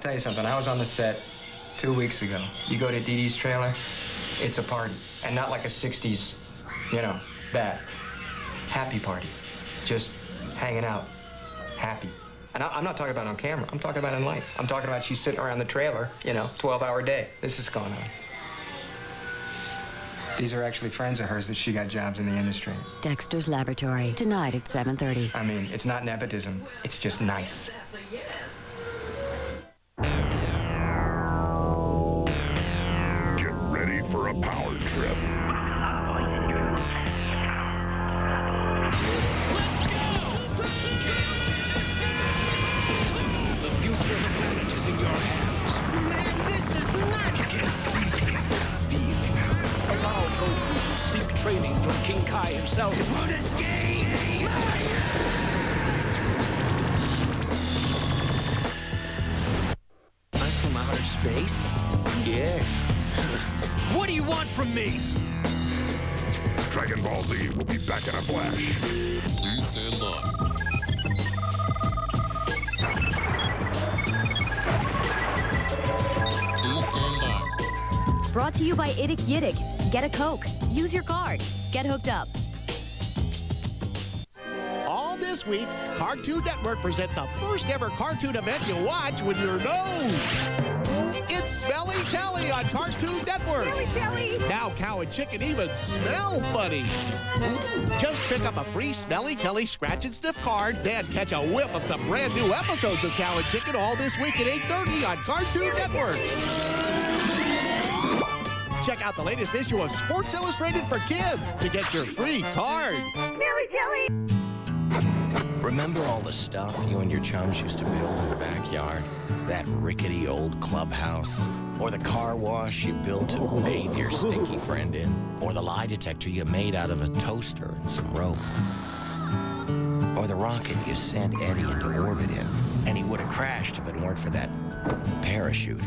tell you something. I was on the set 2 weeks ago. You go to Dee Dee's trailer, it's a party. And not like a 60s, you know, that. Happy party. Just hanging out. Happy. And I'm not talking about on camera. I'm talking about in life. I'm talking about she's sitting around the trailer, you know, 12-hour day. This is going on. These are actually friends of hers that she got jobs in the industry. Dexter's Laboratory, tonight at 7:30. I mean, it's not nepotism. It's just nice. That's a yes. Get ready for a power trip. The future of the planet is in your hands. Man, this is nuts! You can see it, feel it. Allow Goku to seek training from King Kai himself. You won't escape! I'm from outer space? Yes. What do you want from me? Dragon Ball Z will be back in a flash. Please stand by. Please stand by. Brought to you by Iddick Yiddick. Get a Coke. Use your card. Get hooked up. All this week, Cartoon Network presents the first ever cartoon event you watch with your nose. It's Smelly Telly on Cartoon Network. Smelly Telly! Now cow and chicken even smell funny. Just pick up a free Smelly Telly scratch and sniff card, then catch a whiff of some brand new episodes of Cow and Chicken all this week at 8:30 on Cartoon Network. Check out the latest issue of Sports Illustrated for Kids to get your free card. Smelly Telly! Remember all the stuff you and your chums used to build in the backyard? That rickety old clubhouse? Or the car wash you built to bathe your stinky friend in? Or the lie detector you made out of a toaster and some rope? Or the rocket you sent Eddy into orbit in, and he would have crashed if it weren't for that parachute?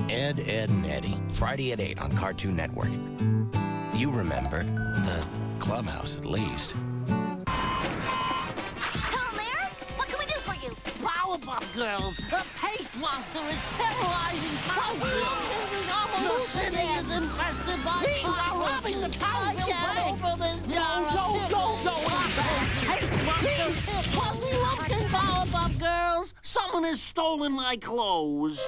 Ed, and Eddy, Friday at 8 on Cartoon Network. You remember, the clubhouse at least. Powerpuff Girls, the paste monster is terrorizing town. The city is infested by thieves are robbing the town. Over this paste monster, fuzzy looking Powerpuff Girls. Someone has stolen my clothes.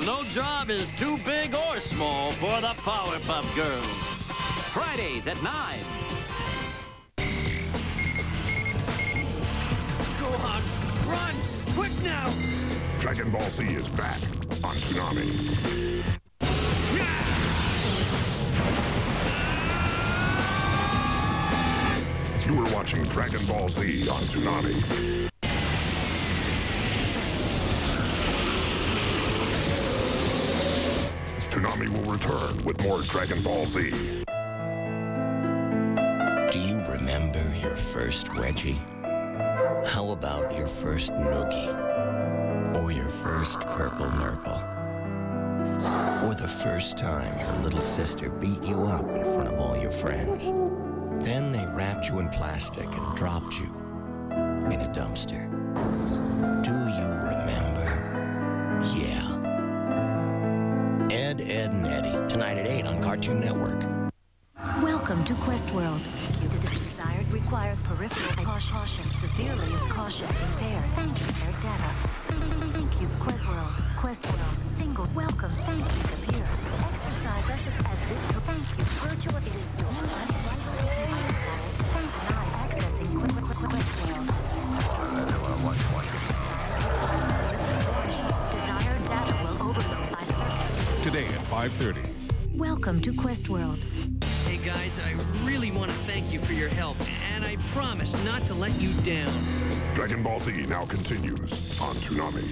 No job is too big or small for the Powerpuff Girls. Fridays at 9. Go on, run, quick now! Dragon Ball Z is back on Toonami. You are watching Dragon Ball Z on Toonami. Toonami will return with more Dragon Ball Z. Do you remember your first wedgie? How about your first noogie? Or your first purple nurple? Or the first time your little sister beat you up in front of all your friends? Then they wrapped you in plastic and dropped you in a dumpster. Do you remember? Yeah. Ed, and Eddy, tonight at 8 on Cartoon Network. Welcome to Quest World. The desired requires peripheral caution, severely caution impaired. Thank you, fair data. Thank you, Quest World. Quest World. Single. Welcome. Thank you, computer. Exercise as this. Thank you. Virtual. It is your right. Thank not accessing Quest World. Desired data will overload by service. Today at 5:30. Welcome to Quest World. Hey guys, I really want to thank you for your help, and I promise not to let you down. Dragon Ball Z now continues on Toonami.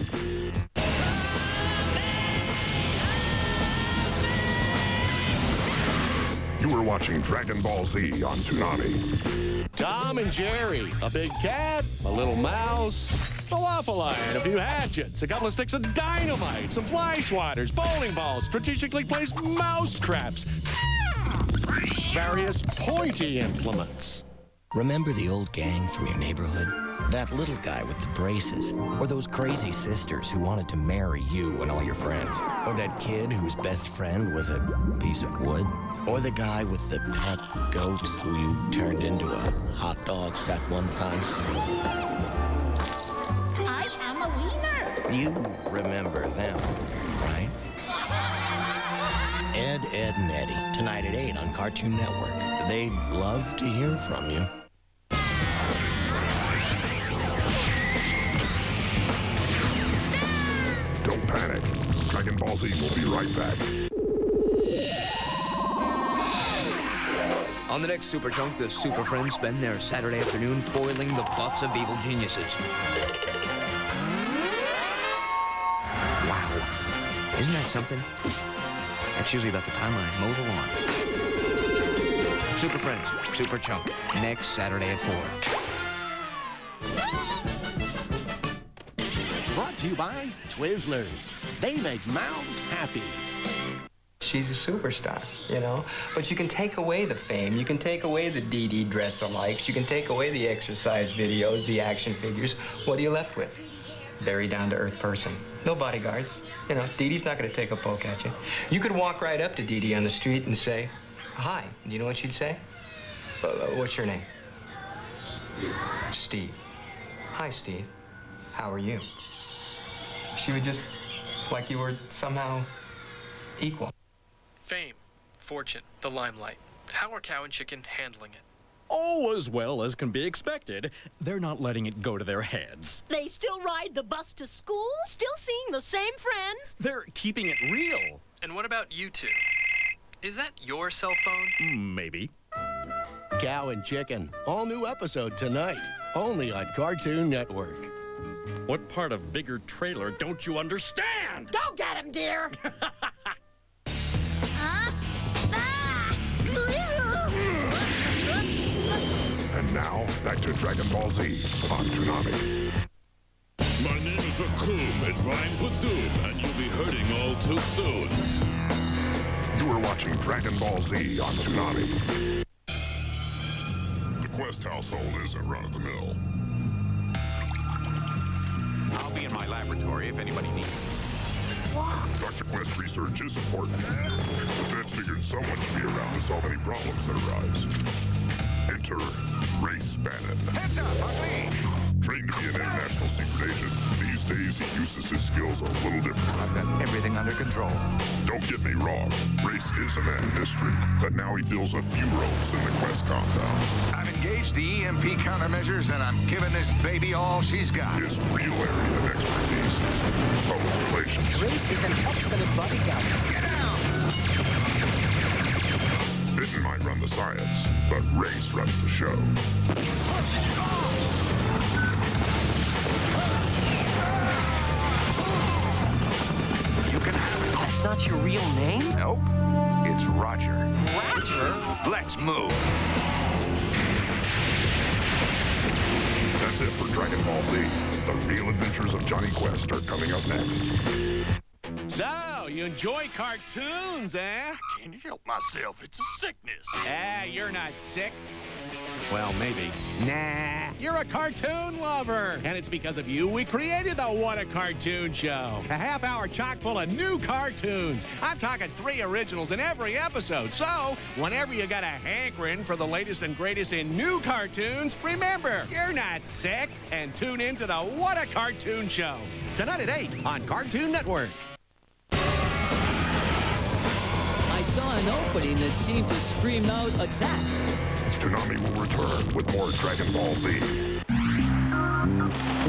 You are watching Dragon Ball Z on Toonami. Tom and Jerry, a big cat, a little mouse, a waffle iron, a few hatchets, a couple of sticks of dynamite, some fly swatters, bowling balls, strategically placed mouse traps, various pointy implements. Remember the old gang from your neighborhood? That little guy with the braces? Or those crazy sisters who wanted to marry you and all your friends? Or that kid whose best friend was a piece of wood? Or the guy with the pet goat who you turned into a hot dog that one time? I am a wiener. You remember them, right? Ed, Ed, and Eddy, tonight at 8 on Cartoon Network. They'd love to hear from you. Don't panic. Dragon Ball Z will be right back. On the next Super Chunk, the Super Friends spend their Saturday afternoon foiling the plots of evil geniuses. Wow. Isn't that something? That's usually about the time I mow the lawn. Super Friends, Super Chunk, next Saturday at 4. Brought to you by Twizzlers. They make mouths happy. She's a superstar, you know? But you can take away the fame, you can take away the DD dress-alikes, you can take away the exercise videos, the action figures. What are you left with? Very down-to-earth person. No bodyguards. You know, Dee Dee's not gonna take a poke at you. You could walk right up to Dee Dee on the street and say, hi. And you know what she'd say? What's your name? Steve. Hi, Steve. How are you? She would just, like you were somehow equal. Fame, fortune, the limelight. How are Cow and Chicken handling it? Oh, as well as can be expected. They're not letting it go to their heads. They still ride the bus to school, still seeing the same friends. They're keeping it real. And what about you two? Is that your cell phone? Maybe. Cow and Chicken, all new episode tonight, only on Cartoon Network. What part of bigger trailer don't you understand? Go get him, dear. And now, back to Dragon Ball Z on Toonami. My name is Raccoon. It rhymes with doom, and you'll be hurting all too soon. You are watching Dragon Ball Z on Toonami. The Quest household isn't run-of-the-mill. I'll be in my laboratory if anybody needs me. Dr. Quest research is important. The feds figured someone should be around to solve any problems that arise. Enter Race Bannon. Heads up, ugly! Trained to be an international secret agent, these days he uses his skills a little different. I've got everything under control. Don't get me wrong, Race is a man of mystery, but now he fills a few roles in the Quest compound. I've engaged the EMP countermeasures, and I'm giving this baby all she's got. His real area of expertise is public relations. Race is an excellent bodyguard. Get down! Bitten might run the science, but Race runs the show. You can have it. That's not your real name? Nope. It's Roger. Roger? Let's move. That's it for Dragon Ball Z. The real adventures of Johnny Quest are coming up next. So, you enjoy cartoons, eh? Can't help myself. It's a sickness. Ah, you're not sick. Well, maybe. Nah, you're a cartoon lover. And it's because of you we created the What a Cartoon Show. A half-hour chock full of new cartoons. I'm talking 3 originals in every episode. So, whenever you got a hankering for the latest and greatest in new cartoons, remember, you're not sick. And tune in to the What a Cartoon Show. Tonight at 8 on Cartoon Network. I saw an opening that seemed to scream out attack. Toonami will return with more Dragon Ball Z.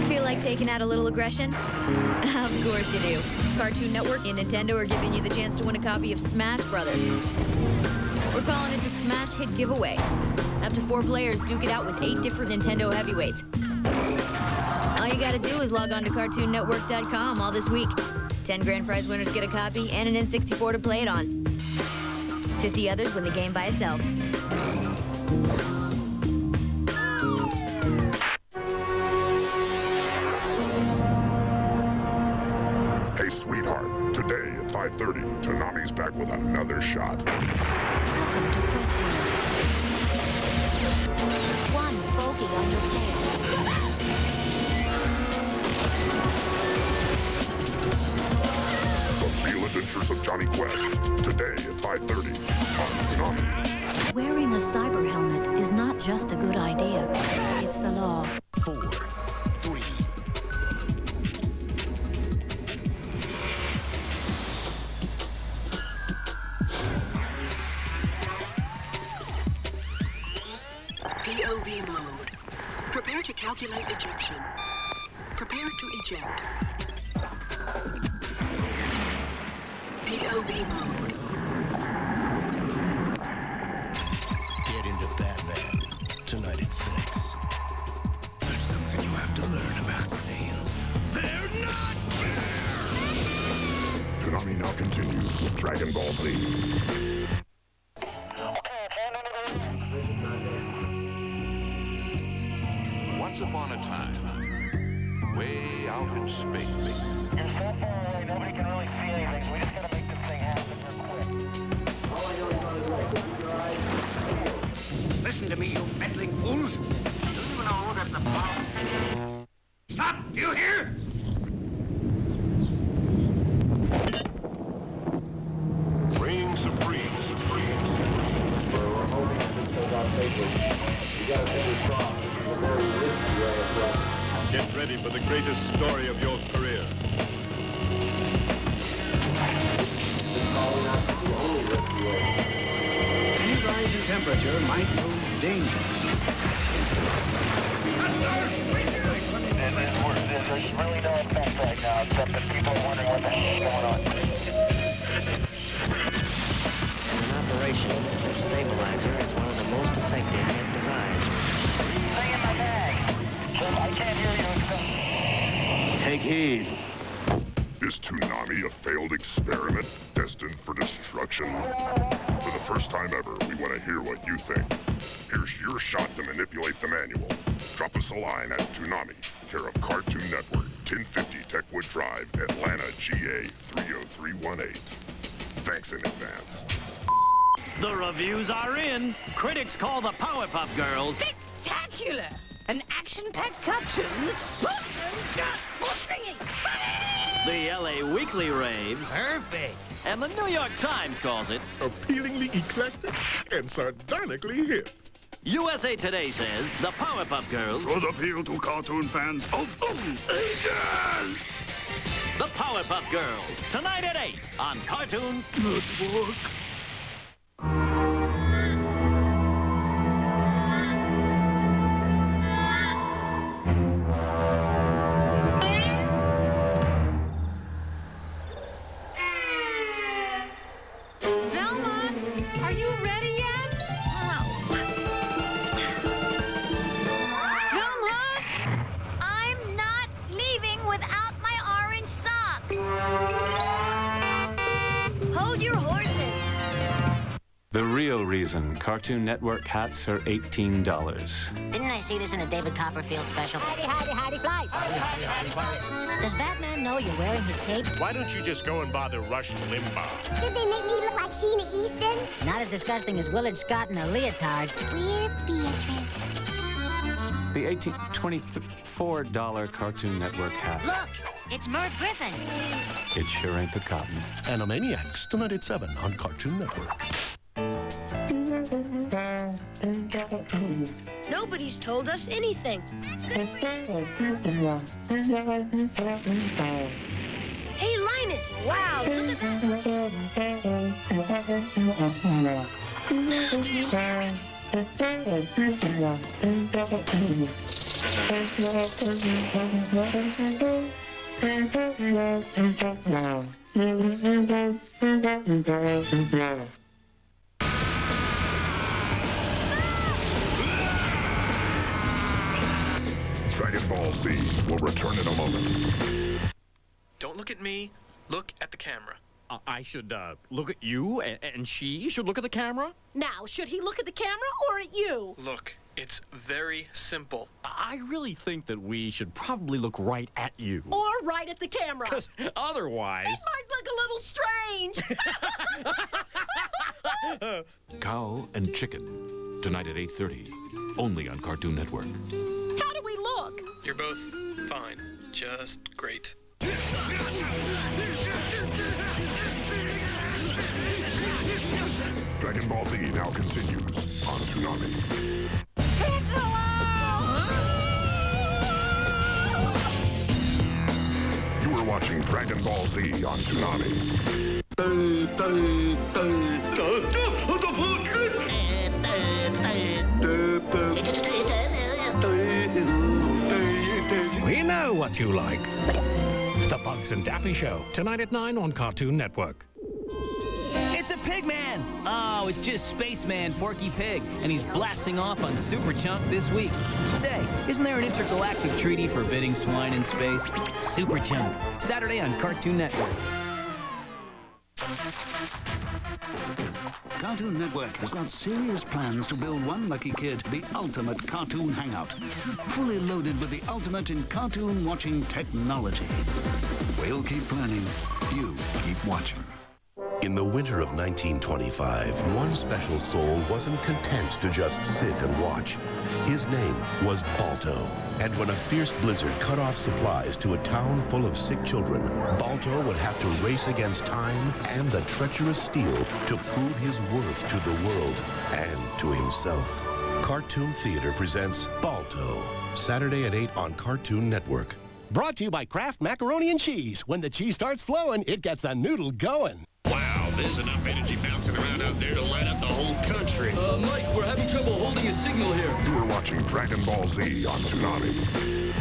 Feel like taking out a little aggression? Of course you do. Cartoon Network and Nintendo are giving you the chance to win a copy of Smash Brothers. We're calling it the Smash Hit Giveaway. Up to 4 players duke it out with 8 different Nintendo heavyweights. All you gotta do is log on to CartoonNetwork.com all this week. 10 grand prize winners get a copy and an N64 to play it on. 50 others win the game by itself. Hey, sweetheart, today at 5:30, Toonami's back with another shot. Welcome to Quest World. 1 bogey on your tail. The Real Adventures of Johnny Quest, today at 5:30 on Toonami. Wearing a cyber helmet is not just a good idea. It's the law. 4, 3. POV mode. Prepare to calculate ejection. Prepare to eject. POV mode. Get into Batman tonight at 6. There's something you have to learn about Saiyans. They're not fair! Toonami now continues with Dragon Ball Z. Once upon a time, way out in space. You're so far away, nobody can really see anything, so we just gotta make this thing happen real quick. All I know is keep your eyes peeled. Listen to me, you meddling fools. Do you know that the power... Stop! Do you hear? Reign supreme. We're hoping this goes out safely. You gotta fingers crossed. This is a very risky way of life. Get ready for the greatest story of your career. Calling out the only risky way. Any rise in temperature might move danger. There's really no effect right now, except that people are wondering what the hell is going on. In an operation, the stabilizer is one of the most effective it provides. Stay in my bag. Jim, I can't hear you. Take heed. Is Toonami a failed experiment destined for destruction? For the first time ever, we want to hear what you think. Here's your shot to manipulate the manual. Drop us a line at Toonami, care of Cartoon Network, 1050 Techwood Drive, Atlanta, GA 30318. Thanks in advance. The reviews are in. Critics call the Powerpuff Girls Spectacular! An action-packed cartoon that's busting. The LA Weekly raves. Perfect. And the New York Times calls it appealingly eclectic and sardonically hip. USA Today says the Powerpuff Girls should appeal to cartoon fans of all ages. The Powerpuff Girls, tonight at 8 on Cartoon Network. The real reason Cartoon Network hats are $18. Didn't I see this in a David Copperfield special? Howdy, flies. Does Batman know you're wearing his cape? Why don't you just go and bother Rush Limbaugh? Did they make me look like Sheena Easton? Not as disgusting as Willard Scott in a leotard. We're Beatrice. The $24 Cartoon Network hat. Look, it's Merv Griffin. It sure ain't the cotton. Animaniacs, tonight at 7 on Cartoon Network. Nobody's told us anything. Hey, Linus! Wow, look at that. Dragon Ball Z will return in a moment. Don't look at me, look at the camera. I should look at you, and she should look at the camera? Now, should he look at the camera or at you? Look, it's very simple. I really think that we should probably look right at you. Or right at the camera. Because otherwise... It might look a little strange. Cow and Chicken, tonight at 8:30 only on Cartoon Network. How do we look? You're both fine. Just great. Dragon Ball Z now continues on Toonami. You are watching Dragon Ball Z on Toonami. We know what you like. The Bugs and Daffy Show, tonight at 9 on Cartoon Network. It's a pig man! Oh, it's just Spaceman Porky Pig, and he's blasting off on Super Chunk this week. Say, isn't there an intergalactic treaty forbidding swine in space? Super Chunk, Saturday on Cartoon Network. Cartoon Network has got serious plans to build one lucky kid the ultimate cartoon hangout. Fully loaded with the ultimate in cartoon watching technology. We'll keep planning. You keep watching. In the winter of 1925, one special soul wasn't content to just sit and watch. His name was Balto. And when a fierce blizzard cut off supplies to a town full of sick children, Balto would have to race against time and the treacherous steel to prove his worth to the world and to himself. Cartoon Theater presents Balto, Saturday at 8 on Cartoon Network. Brought to you by Kraft Macaroni and Cheese. When the cheese starts flowing, it gets the noodle going. Wow, there's enough energy bouncing around out there to light up the whole country. Mike, we're having trouble holding a signal here. You are watching Dragon Ball Z on Toonami.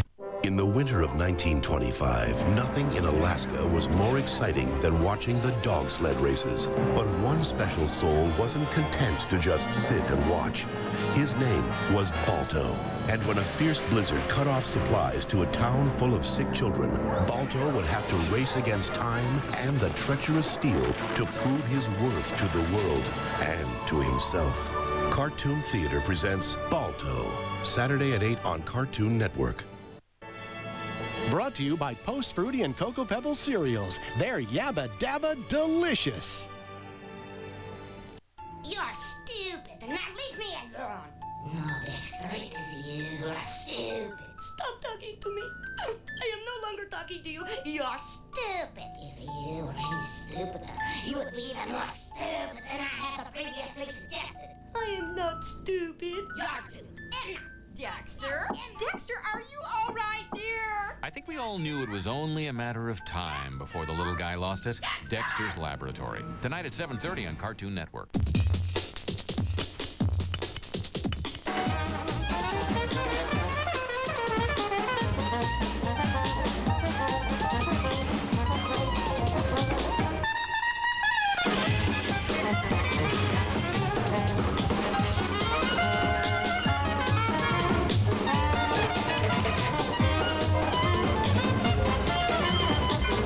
In the winter of 1925, nothing in Alaska was more exciting than watching the dog sled races. But one special soul wasn't content to just sit and watch. His name was Balto. And when a fierce blizzard cut off supplies to a town full of sick children, Balto would have to race against time and the treacherous steel to prove his worth to the world and to himself. Cartoon Theater presents Balto, Saturday at 8 on Cartoon Network. Brought to you by Post Fruity and Cocoa Pebbles cereals. They're yabba dabba delicious. You're stupid, and now leave me alone. No, Dexter, it is you. You're stupid. Stop talking to me. I am no longer talking to you. You're stupid. If you were any stupider, you would be even more stupid than I had previously suggested. I am not stupid. You're too. Dexter? Dexter, are you all right, dear? I think we all knew it was only a matter of time before the little guy lost it. Dexter's Laboratory. Tonight at 7:30 on Cartoon Network.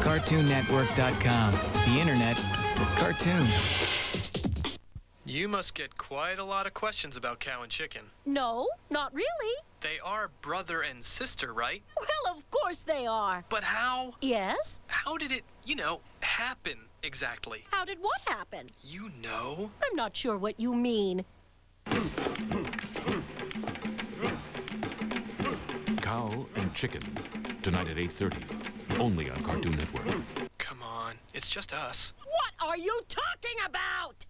CartoonNetwork.com. The internet. Cartoon. You must get quite a lot of questions about Cow and Chicken. No, not really. They are brother and sister, right? Well, of course they are. But how? Yes? How did it, happen exactly? How did what happen? You know? I'm not sure what you mean. Cow and Chicken, tonight at 8:30, only on Cartoon Network. Come on, it's just us. What are you talking about?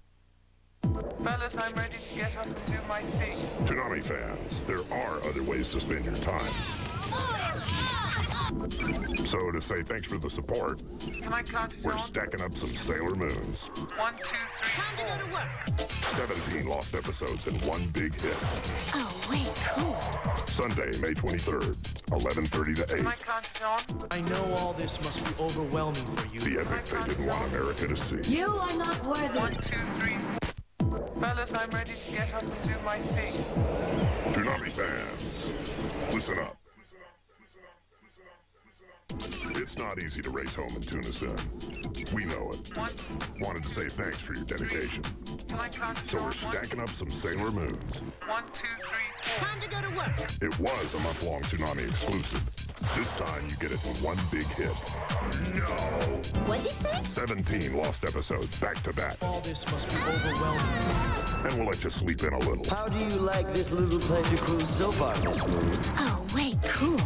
Fellas, I'm ready to get up and do my thing. Toonami fans, there are other ways to spend your time. So to say thanks for the support, Can I count it we're on? stacking up some Sailor Moons. 1, 2, 3, Time to go to work. 17 lost episodes and one big hit. Oh, wait, cool. Sunday, May 23rd, 11:30 to 8. Can I count it on? I know all this must be overwhelming for you. The epic they didn't want America to see. You are not worthy. 1, 2, 3, 4. Fellas, I'm ready to get up and do my thing. Toonami fans, listen up. It's not easy to race home and tune us in. We know it. Wanted to say thanks for your dedication. Can I count it So on? we're stacking up some Sailor Moons. 1, 2, 3, 4. Time to go to work. It was a month-long Toonami exclusive. This time you get it in one big hit. No! What'd you say? 17 lost episodes back to back. All this must be overwhelming. And we'll let you sleep in a little. How do you like this little pleasure cruise so far, Miss Moon? Oh, wait, cool.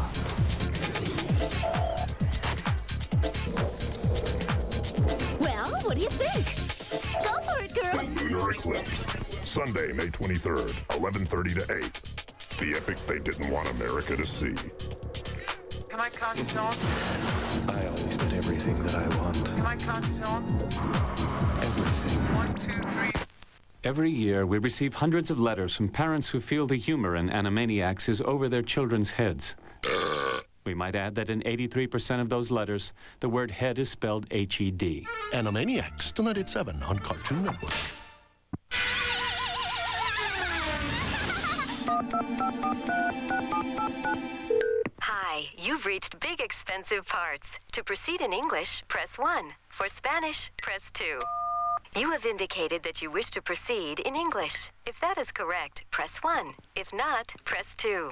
Well, what do you think? Go for it, girl. Lunar Eclipse. Sunday, May 23rd, 11:30 to 8. The epic they didn't want America to see. Can I count it on? I always get everything that I want. Can I count it on? Everything. 1, 2, 3. Every year, we receive hundreds of letters from parents who feel the humor in Animaniacs is over their children's heads. We might add that in 83% of those letters, the word head is spelled H-E-D. Animaniacs, tonight at 7 on Cartoon Network. Hi, you've reached Big Expensive Parts. To proceed in English, press 1. For Spanish, press 2. You have indicated that you wish to proceed in English. If that is correct, press 1. If not, press 2.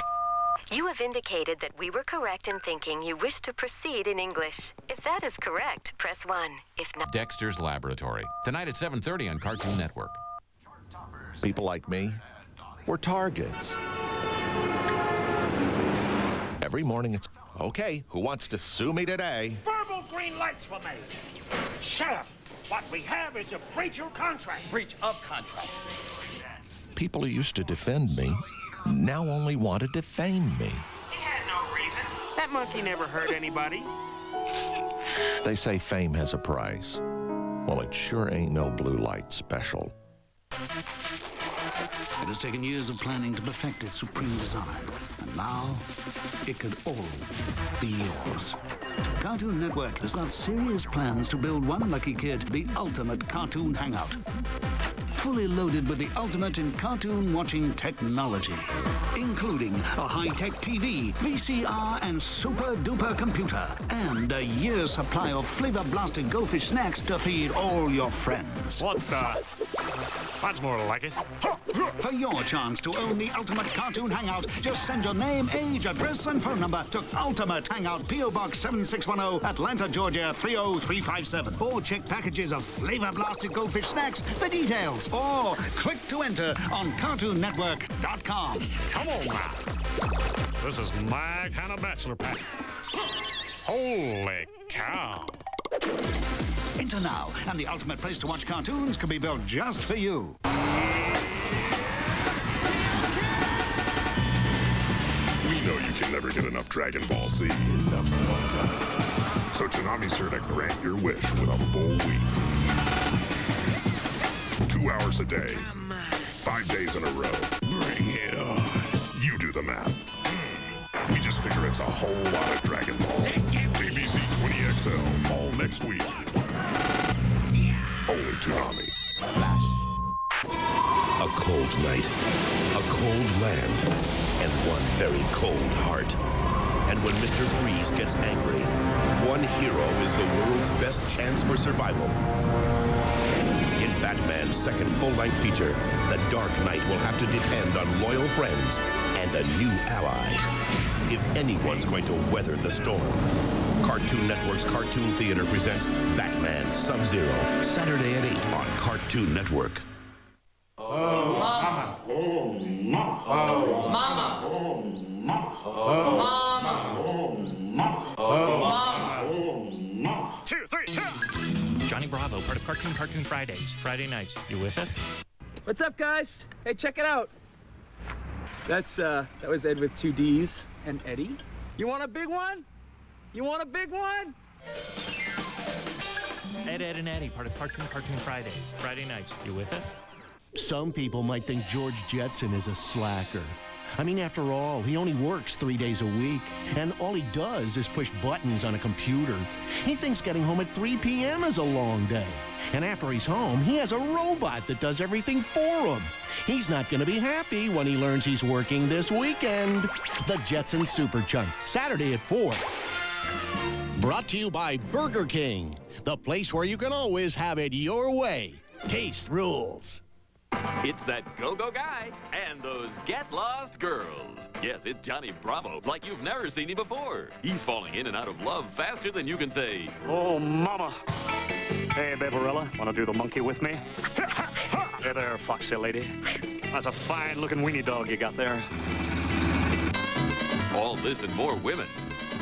You have indicated that we were correct in thinking you wish to proceed in English. If that is correct, press 1. If not... Dexter's Laboratory. Tonight at 7:30 on Cartoon Network. People like me, we're targets. Every morning it's, okay, who wants to sue me today? Verbal green lights for me. Shut up. What we have is a breach of contract. Breach of contract. People who used to defend me now only want to defame me. He had no reason. That monkey never hurt anybody. They say fame has a price. Well, it sure ain't no blue light special. It has taken years of planning to perfect its supreme design. And now, it could all be yours. Cartoon Network has got serious plans to build one lucky kid the ultimate cartoon hangout. Fully loaded with the ultimate in cartoon watching technology, including a high-tech TV, VCR, and super-duper computer, and a year's supply of flavor-blasted goldfish snacks to feed all your friends. What the? That's more like it. For your chance to own the ultimate cartoon hangout, just send your name, age, address, and phone number to Ultimate Hangout, P.O. Box 7610, Atlanta, Georgia 30357. Or check packages of flavor-blasted goldfish snacks for details. Or click to enter on CartoonNetwork.com. Come on now. This is my kind of bachelor party. Holy cow. Enter now, and the ultimate place to watch cartoons can be built just for you. We know you can never get enough Dragon Ball Z. Enough Moltar. So Toonami's here to grant your wish with a full week. 2 hours a day. 5 days in a row. Bring it on. You do the math. We just figure it's a whole lot of Dragon Ball. DBZ 20XL, all next week. Only Toonami. A cold night, a cold land, and one very cold heart. And when Mr. Freeze gets angry, one hero is the world's best chance for survival. In Batman's second full-length feature, the Dark Knight will have to depend on loyal friends and a new ally. If anyone's going to weather the storm, Cartoon Network's Cartoon Theater presents Batman Sub-Zero, Saturday at 8 on Cartoon Network. Oh, mama. Oh, mama. Oh, mama. Oh, mama. Oh, mama. Oh, mama. Oh, mama. 2, 3, yeah. Johnny Bravo, part of Cartoon Fridays. Friday nights. You with us? What's up, guys? Hey, check it out. That was Ed with 2 D's and Eddy. You want a big one? You want a big one? Ed, and Eddy, part of Cartoon Fridays. Friday nights. You with us? Some people might think George Jetson is a slacker. I mean, after all, he only works 3 days a week, and all he does is push buttons on a computer. He thinks getting home at 3 p.m. is a long day. And after he's home, he has a robot that does everything for him. He's not going to be happy when he learns he's working this weekend. The Jetson Super Chunk, Saturday at 4. Brought to you by Burger King, the place where you can always have it your way. Taste rules. It's that go-go guy and those get-lost girls. Yes, it's Johnny Bravo, like you've never seen him before. He's falling in and out of love faster than you can say, Oh, mama. Hey, Babarella, want to do the monkey with me? Hey there, foxy lady. That's a fine-looking weenie dog you got there. all this and more women.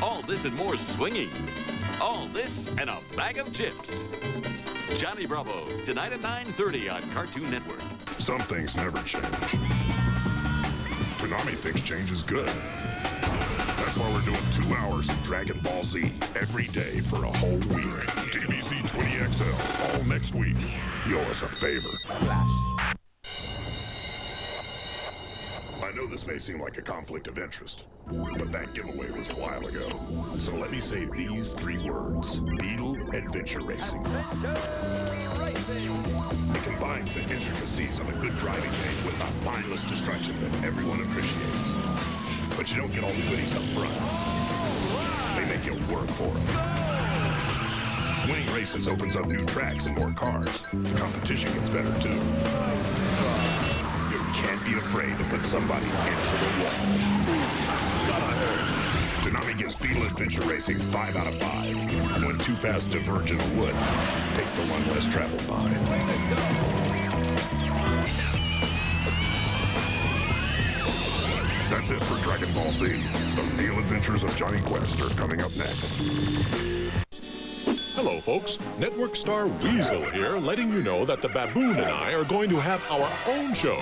All this and more swinging. All this and a bag of chips. Johnny Bravo, tonight at 9:30 on Cartoon Network. Some things never change. Toonami thinks change is good. That's why we're doing 2 hours of Dragon Ball Z every day for a whole week. DBZ 20XL all next week. You owe us a favor. I know this may seem like a conflict of interest, but that giveaway was a while ago. So let me say these 3 words. Beetle Adventure Racing. It combines the intricacies of a good driving game with the mindless destruction that everyone appreciates. But you don't get all the goodies up front. They make you work for them. Winning races opens up new tracks and more cars. The competition gets better too. You can't be afraid to put somebody into the wall. Toonami gives Beetle Adventure Racing 5 out of 5. When 2 paths diverge in a wood, take the one less traveled by. That's it for Dragon Ball Z. The Real Adventures of Johnny Quest are coming up next. Hello, folks. Network star Weasel here, letting you know that the Baboon and I are going to have our own show.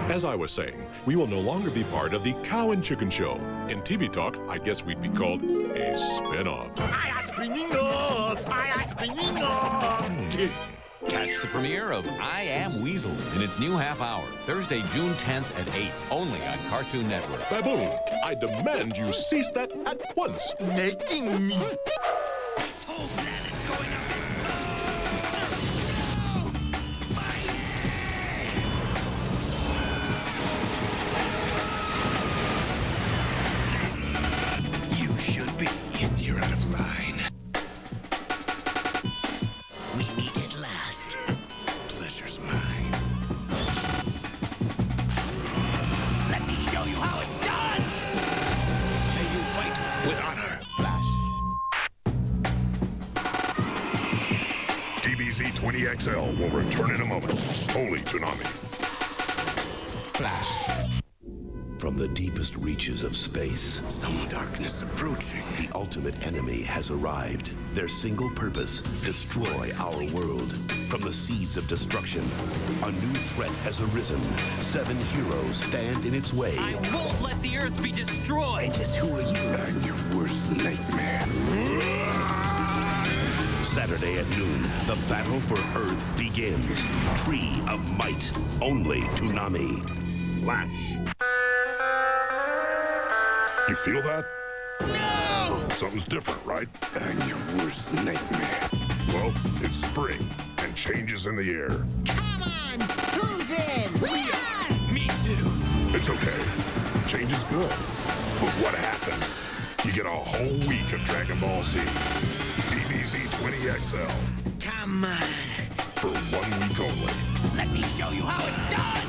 As I was saying, we will no longer be part of the Cow and Chicken Show. In TV talk, I guess we'd be called a spin-off. I am spinning off! I am spinning off! Catch the premiere of I Am Weasel in its new half hour, Thursday, June 10th at 8, only on Cartoon Network. Baboon, I demand you cease that at once. Making me. This whole planet's going up in smoke! You should be. You're out of line. We meet at last. Pleasure's mine. Let me show you how it's done! May you fight with honor. DBZ 20XL will return in a moment. Holy Toonami. Flash. From the deepest reaches of space, Some darkness approaching. the ultimate enemy has arrived. Their single purpose, destroy our world. From the seeds of destruction, a new threat has arisen. 7 heroes stand in its way. I won't let the Earth be destroyed. And just who are you? I'm your worst nightmare. Saturday at noon, the battle for Earth begins. Tree of Might, only Toonami. Flash. You feel that? No! Something's different, right? I'm your worst nightmare. Well, it's spring, and change is in the air. Come on! Who's in? We are! Me too. It's okay. Change is good. But what happened? You get a whole week of Dragon Ball Z. DBZ 20XL. Come on. For 1 week only. Let me show you how it's done!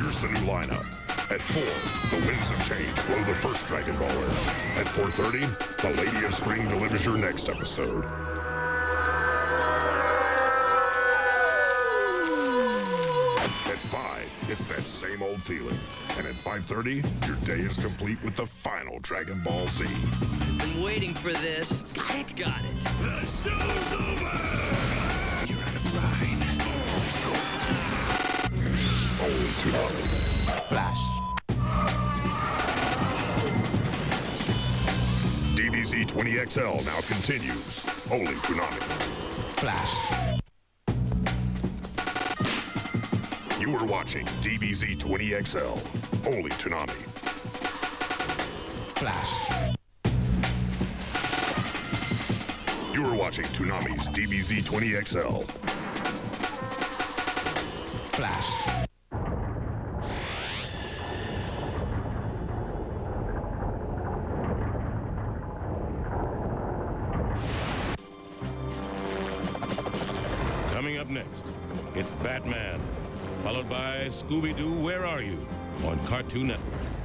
Here's the new lineup. At 4, the winds of change blow the first Dragon Ball era. At 4:30, the Lady of Spring delivers your next episode. At 5, it's that same old feeling. And at 5:30, your day is complete with the final Dragon Ball Z. Been waiting for this. Got it. The show's over! You're out of line. Only Toonami. Flash. DBZ 20XL now continues. Only Toonami. Flash. You were watching DBZ 20XL. Only Toonami. Flash. You were watching Toonami's DBZ 20XL. Flash. Coming up next, it's Batman, followed by Scooby-Doo, Where Are You? On Cartoon Network.